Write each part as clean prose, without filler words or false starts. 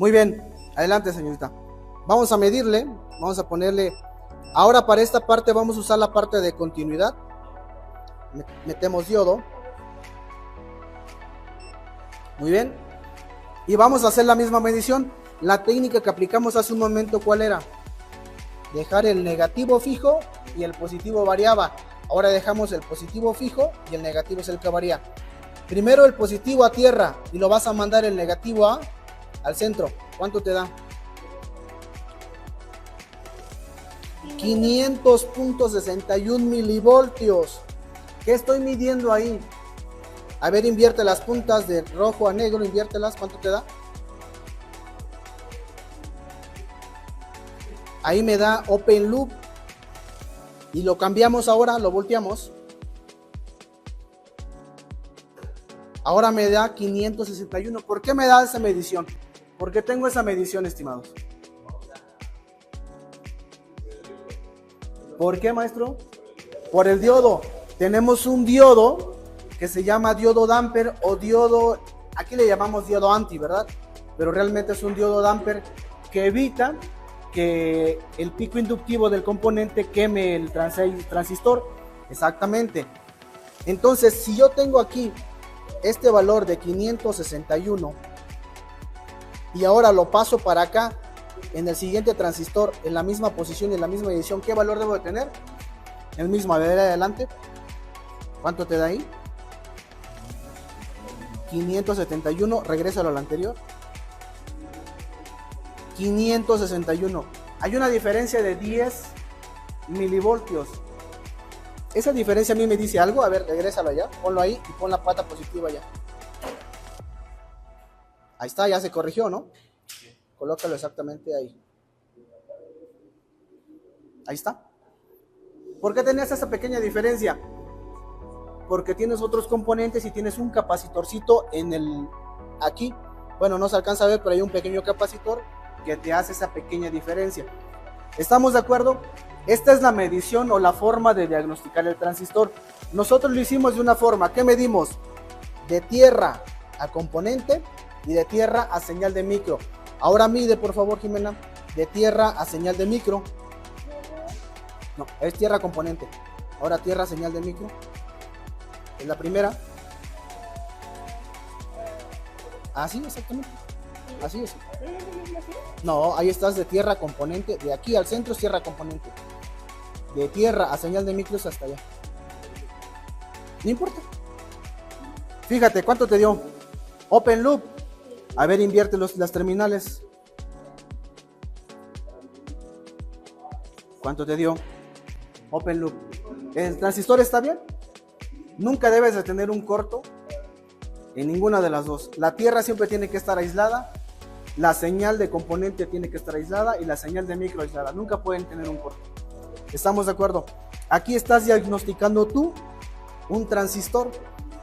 Muy bien, adelante señorita. Vamos a medirle, vamos a ponerle, ahora para esta parte vamos a usar la parte de continuidad. Metemos diodo. Muy bien. Y vamos a hacer la misma medición. La técnica que aplicamos hace un momento, ¿cuál era? Dejar el negativo fijo y el positivo variaba. Ahora dejamos el positivo fijo y el negativo es el que varía. Primero el positivo a tierra y lo vas a mandar el negativo al centro. ¿Cuánto te da? 500.61 milivoltios. ¿Qué estoy midiendo ahí? A ver, invierte las puntas de rojo a negro, inviértelas. ¿Cuánto te da? Ahí me da open loop. Y lo cambiamos ahora, lo volteamos. Ahora me da 561. ¿Por qué me da esa medición? ¿Por qué tengo esa medición, estimados? ¿Por qué, maestro? Por el diodo. Tenemos un diodo que se llama diodo damper o diodo, aquí le llamamos diodo anti, ¿verdad? Pero realmente es un diodo damper que evita que el pico inductivo del componente queme el transistor. Exactamente. Entonces, si yo tengo aquí este valor de 561 y ahora lo paso para acá en el siguiente transistor en la misma posición y en la misma edición, ¿qué valor debo de tener? El mismo. A ver, adelante. ¿Cuánto te da ahí? 571, regrésalo al anterior. 561. Hay una diferencia de 10 milivoltios. Esa diferencia a mí me dice algo. A ver, regrésalo allá, ponlo ahí y pon la pata positiva allá. Ahí está, ya se corrigió, ¿no? Colócalo exactamente ahí. Ahí está. ¿Por qué tenías esa pequeña diferencia? Porque tienes otros componentes y tienes un capacitorcito en el aquí. Bueno, no se alcanza a ver, pero hay un pequeño capacitor que te hace esa pequeña diferencia. ¿Estamos de acuerdo? Esta es la medición o la forma de diagnosticar el transistor. Nosotros lo hicimos de una forma. ¿Qué medimos? De tierra a componente y de tierra a señal de micro. Ahora mide, por favor, Jimena, de tierra a señal de micro. No, es tierra a componente. Ahora tierra a señal de micro. Es la primera. Así, exactamente. Así es. No, ahí estás de tierra a componente. De aquí al centro es tierra a componente. De tierra a señal de micros hasta allá. No importa. Fíjate, ¿cuánto te dio? Open loop. A ver, invierte las terminales. ¿Cuánto te dio? Open loop. ¿El transistor está bien? Nunca debes de tener un corto en ninguna de las dos. La tierra siempre tiene que estar aislada, la señal de componente tiene que estar aislada y la señal de micro aislada. Nunca pueden tener un corto. ¿Estamos de acuerdo? Aquí estás diagnosticando tú un transistor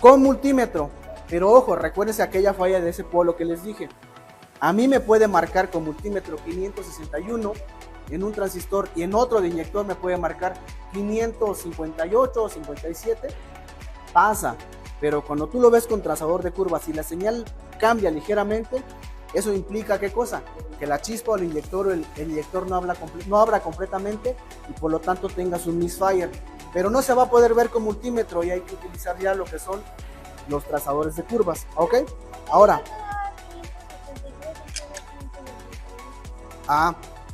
con multímetro. Pero ojo, recuérdense aquella falla de ese polo que les dije. A mí me puede marcar con multímetro 561 en un transistor y en otro de inyector me puede marcar 558 o 57. Pasa, pero cuando tú lo ves con trazador de curvas y la señal cambia ligeramente, eso implica ¿qué cosa? Que la chispa o el inyector no abra completamente y por lo tanto tengas un misfire. Pero no se va a poder ver con multímetro y hay que utilizar ya lo que son los trazadores de curvas, ¿ok? Ahora,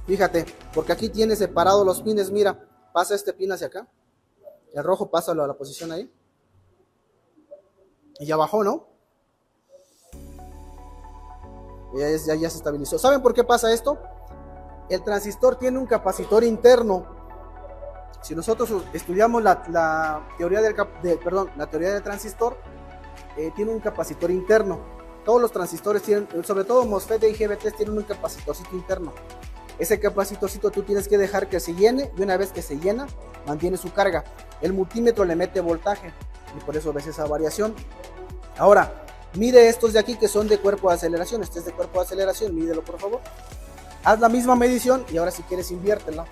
fíjate, porque aquí tiene separados los pines, mira, pasa este pin hacia acá, el rojo pásalo a la posición ahí, y ya bajó, ¿no? Ya se estabilizó. ¿Saben por qué pasa esto? El transistor tiene un capacitor interno. Si nosotros estudiamos la teoría del transistor, tiene un capacitor interno. Todos los transistores tienen, sobre todo MOSFET y IGBTs, tienen un capacitorcito interno. Ese capacitorcito tú tienes que dejar que se llene y una vez que se llena, mantiene su carga. El multímetro le mete voltaje y por eso ves esa variación. Ahora, mide estos de aquí que son de cuerpo de aceleración. Este es de cuerpo de aceleración, mídelo por favor. Haz la misma medición y ahora si quieres inviértela.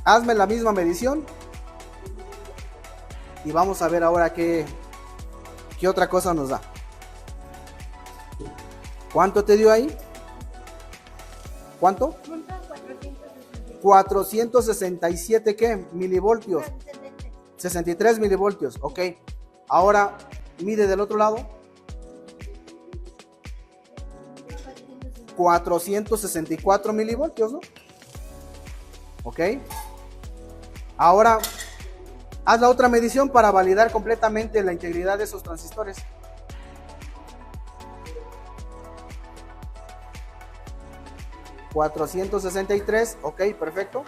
Hazme la misma medición y vamos a ver ahora qué otra cosa nos da. ¿Cuánto te dio ahí? ¿Cuánto? 467 ¿qué? Milivoltios. 63 milivoltios, ok. Ahora mide del otro lado. 464 milivoltios, ¿no? Ok. Ahora haz la otra medición para validar completamente la integridad de esos transistores. $463, ok, perfecto.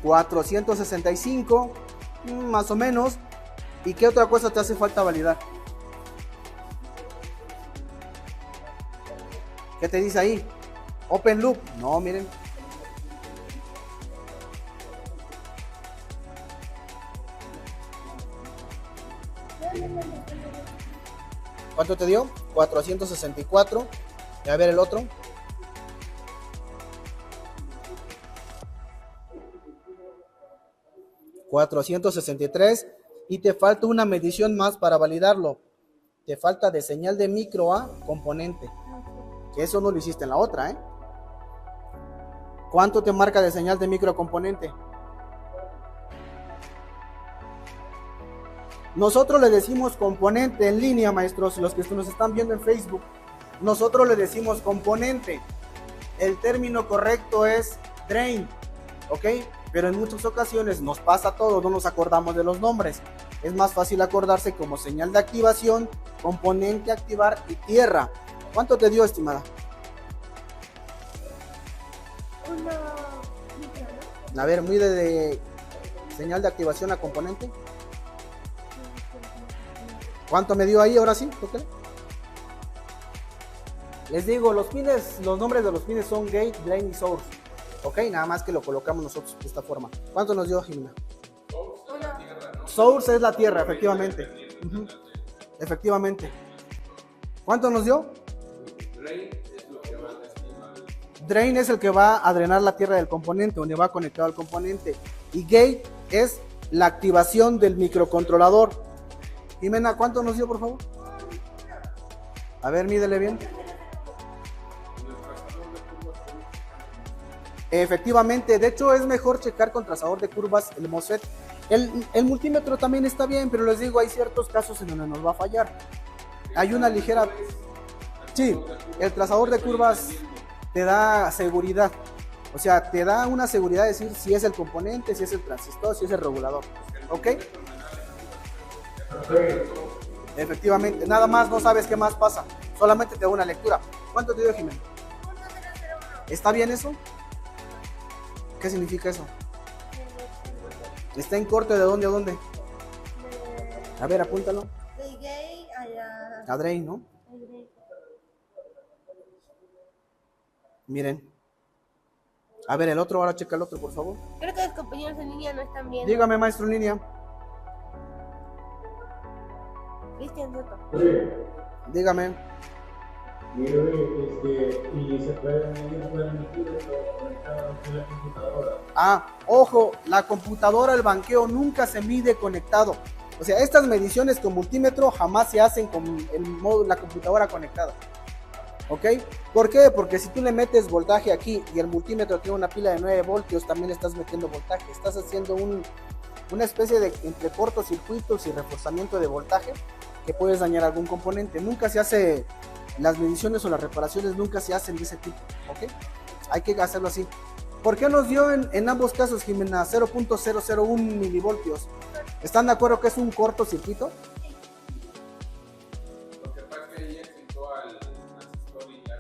$465, más o menos. ¿Y qué otra cosa te hace falta validar? ¿Qué te dice ahí? Open loop. No, miren. ¿Cuánto te dio? 464. Y a ver el otro. $463. Y te falta una medición más para validarlo. Te falta de señal de micro a componente. Que eso no lo hiciste en la otra, ¿eh? ¿Cuánto te marca de señal de micro a componente? Nosotros le decimos componente en línea, maestros, los que nos están viendo en Facebook. Nosotros le decimos componente. El término correcto es drain, ¿ok? Pero en muchas ocasiones nos pasa todo, no nos acordamos de los nombres. Es más fácil acordarse como señal de activación, componente activar y tierra. ¿Cuánto te dio, estimada? A ver, mide de señal de activación a componente. ¿Cuánto me dio ahí? Ahora sí, ¿okay? Les digo, los pines, los nombres de los pines son gate, drain y source. Ok, nada más que lo colocamos nosotros de esta forma. ¿Cuánto nos dio, Jimena? Source es la tierra, efectivamente. Efectivamente. ¿Cuánto nos dio? Drain es el que va a drenar la tierra del componente, donde va conectado al componente. Y gate es la activación del microcontrolador. Jimena, ¿cuánto nos dio, por favor? A ver, mídele bien. Efectivamente, de hecho es mejor checar con trazador de curvas el MOSFET. El multímetro también está bien, pero les digo, hay ciertos casos en donde nos va a fallar. Hay una ligera... Sí, el trazador de curvas te da seguridad. O sea, te da una seguridad de decir si es el componente, si es el transistor, si es el regulador. ¿Ok? Efectivamente, nada más no sabes qué más pasa. Solamente te da una lectura. ¿Cuánto te dio, Jimena? ¿Está bien eso? ¿Qué significa eso? ¿Está en corte de dónde a dónde? A ver, apúntalo. De gay A drain, ¿no? Miren. A ver, el otro, ahora checa el otro, por favor. Creo que los compañeros en línea no están viendo. Dígame, maestro en línea. Cristian Soto. Dígame. Y se puede emitir esto conectado a la computadora. Ah, ojo, la computadora, el banqueo nunca se mide conectado. O sea, estas mediciones con multímetro jamás se hacen con el modo, la computadora conectada. ¿Ok? ¿Por qué? Porque si tú le metes voltaje aquí y el multímetro tiene una pila de 9 voltios, también estás metiendo voltaje. Estás haciendo una especie de entre cortocircuitos y reforzamiento de voltaje que puedes dañar algún componente. Nunca se hace, las mediciones o las reparaciones nunca se hacen de ese tipo. ¿Ok? Hay que hacerlo así. ¿Por qué nos dio en ambos casos, Jimena, 0.001 milivoltios? ¿Están de acuerdo que es un cortocircuito? Lo que pasa es que ella excitó al transistor y ya...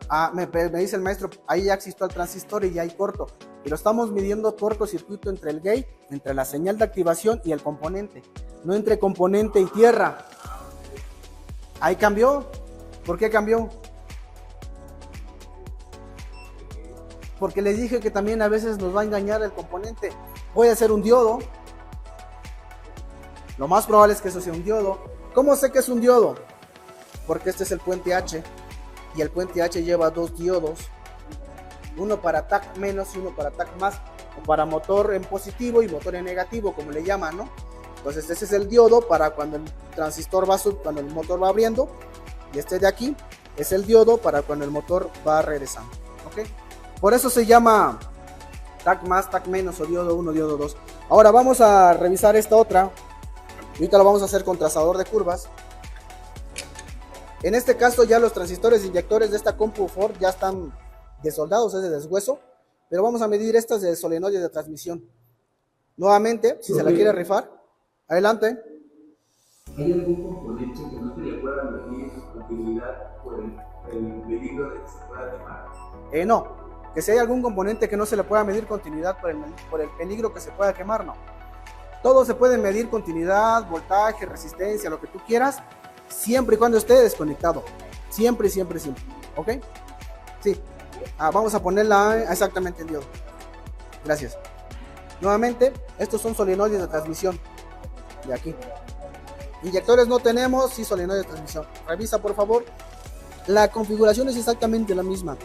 Ah, me dice el maestro, ahí ya existió el transistor y ya hay corto. Y lo estamos midiendo cortocircuito entre el gate, entre la señal de activación y el componente. No entre componente y tierra. Ahí cambió. ¿Por qué cambió? Porque les dije que también a veces nos va a engañar el componente. Voy a hacer un diodo. Lo más probable es que eso sea un diodo. ¿Cómo sé que es un diodo? Porque este es el puente H. Y el puente H lleva dos diodos. Uno para TAC menos y uno para TAC más. O para motor en positivo y motor en negativo, como le llaman, ¿no? Entonces ese es el diodo para cuando el transistor va cuando el motor va abriendo, y este de aquí es el diodo para cuando el motor va regresando. ¿Ok? Por eso se llama TAC más, TAC menos, o diodo 1, diodo 2. Ahora vamos a revisar esta otra. Ahorita lo vamos a hacer con trazador de curvas. En este caso ya los transistores inyectores de esta compu Ford ya están desoldados, es de deshueso. Pero vamos a medir estas de solenoides de transmisión. Nuevamente, si se la quiere rifar, adelante. ¿Hay algún componente que no se le pueda medir continuidad por el peligro de que se pueda quemar? No, que si hay algún componente que no se le pueda medir continuidad por el peligro que se pueda quemar, no. Todo se puede medir continuidad, voltaje, resistencia, lo que tú quieras, siempre y cuando esté desconectado. Siempre, siempre, siempre. ¿Ok? Sí. Vamos a ponerla exactamente en diodo. Gracias. Nuevamente, estos son solenoides de transmisión. De aquí. Inyectores no tenemos, sí solenoides de transmisión. Revisa, por favor. La configuración es exactamente la misma.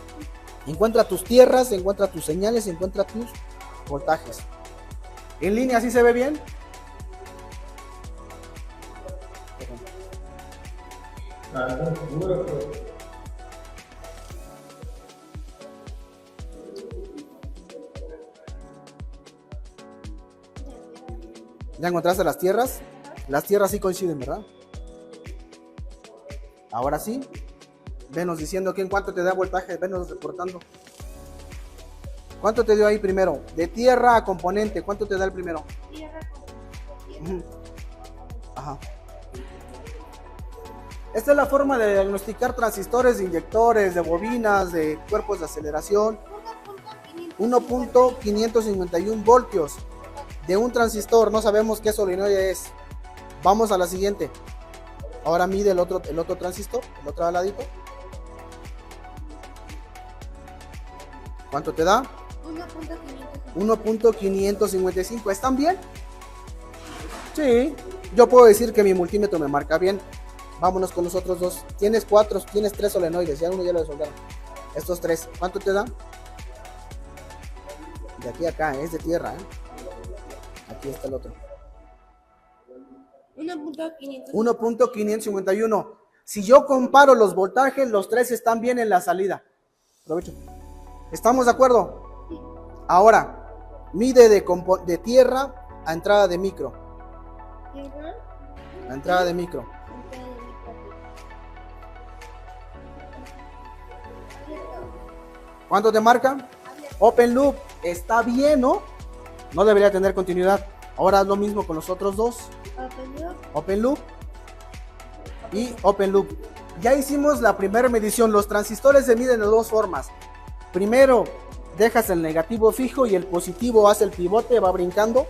Encuentra tus tierras, encuentra tus señales, encuentra tus voltajes. ¿En línea sí se ve bien? ¿Ya encontraste las tierras? Las tierras sí coinciden, ¿verdad? Ahora sí. Venos diciendo que en cuánto te da voltaje, venos reportando. ¿Cuánto te dio ahí primero? De tierra a componente, ¿cuánto te da el primero? Tierra con Ajá. Esta es la forma de diagnosticar transistores, de inyectores, de bobinas, de cuerpos de aceleración. 1.551 voltios de un transistor. No sabemos qué solenoide es. Vamos a la siguiente. Ahora mide el otro transistor, el otro al ladito. ¿Cuánto te da? 1.555. ¿Están bien? Sí. Yo puedo decir que mi multímetro me marca bien. Vámonos con los otros dos. Tienes 3 solenoides. Ya uno ya lo desoldaron. Estos 3. ¿Cuánto te da? De aquí a acá. Es de tierra. Aquí está el otro. 1.551. Si yo comparo los voltajes, los 3 están bien en la salida. Aprovecho. ¿Estamos de acuerdo? Ahora, mide de tierra a entrada de micro. A entrada de micro. ¿Cuánto te marca? Open loop. Está bien, ¿no? No debería tener continuidad. Ahora haz lo mismo con los otros dos. Open loop y open loop. Ya hicimos la primera medición. Los transistores se miden de dos formas. Primero dejas el negativo fijo y el positivo hace el pivote, va brincando,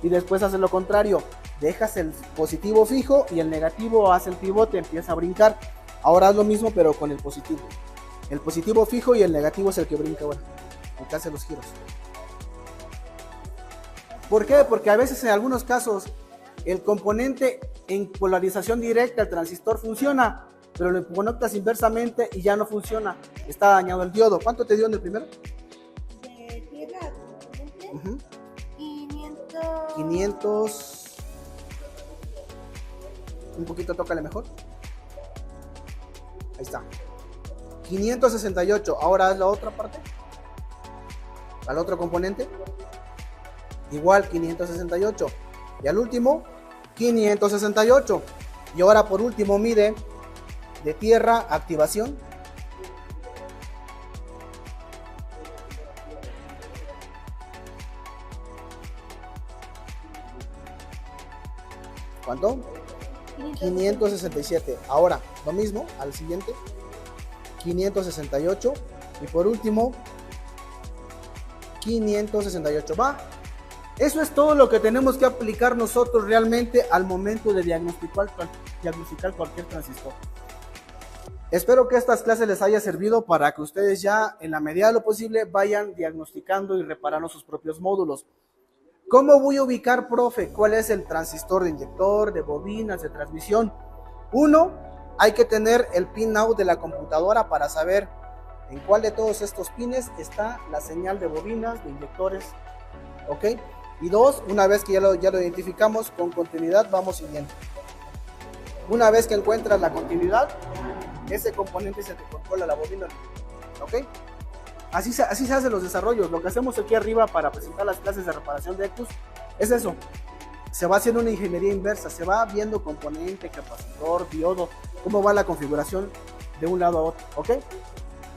y después hace lo contrario. Dejas el positivo fijo y el negativo hace el pivote, empieza a brincar. Ahora haz lo mismo pero con el positivo. El positivo fijo y el negativo es el que brinca ahora, el que hace los giros. ¿Por qué? Porque a veces en algunos casos el componente en polarización directa, el transistor funciona, pero lo conectas inversamente y ya no funciona. Está dañado el diodo. ¿Cuánto te dio en el primero? de tierra a componente. 500. Un poquito, tócale mejor. Ahí está. 568. Ahora es la otra parte. Al otro componente. Igual 568. Y al último 568. Y ahora por último mide de tierra activación. ¿Cuánto? 567. Ahora lo mismo al siguiente. 568. Y por último 568. Va. Eso es todo lo que tenemos que aplicar nosotros realmente al momento de diagnosticar cualquier transistor. Espero que estas clases les haya servido para que ustedes ya en la medida de lo posible vayan diagnosticando y reparando sus propios módulos. ¿Cómo voy a ubicar, profe? ¿Cuál es el transistor de inyector, de bobinas, de transmisión? Uno, hay que tener el pin out de la computadora para saber en cuál de todos estos pines está la señal de bobinas, de inyectores. ¿Ok? Y dos, una vez que ya lo identificamos con continuidad, vamos siguiendo. Una vez que encuentras la continuidad, ese componente se te controla la bobina. ¿Ok? Así se hacen los desarrollos. Lo que hacemos aquí arriba para presentar las clases de reparación de ECUs es eso. Se va haciendo una ingeniería inversa, se va viendo componente, capacitor, diodo, cómo va la configuración de un lado a otro. ¿Ok?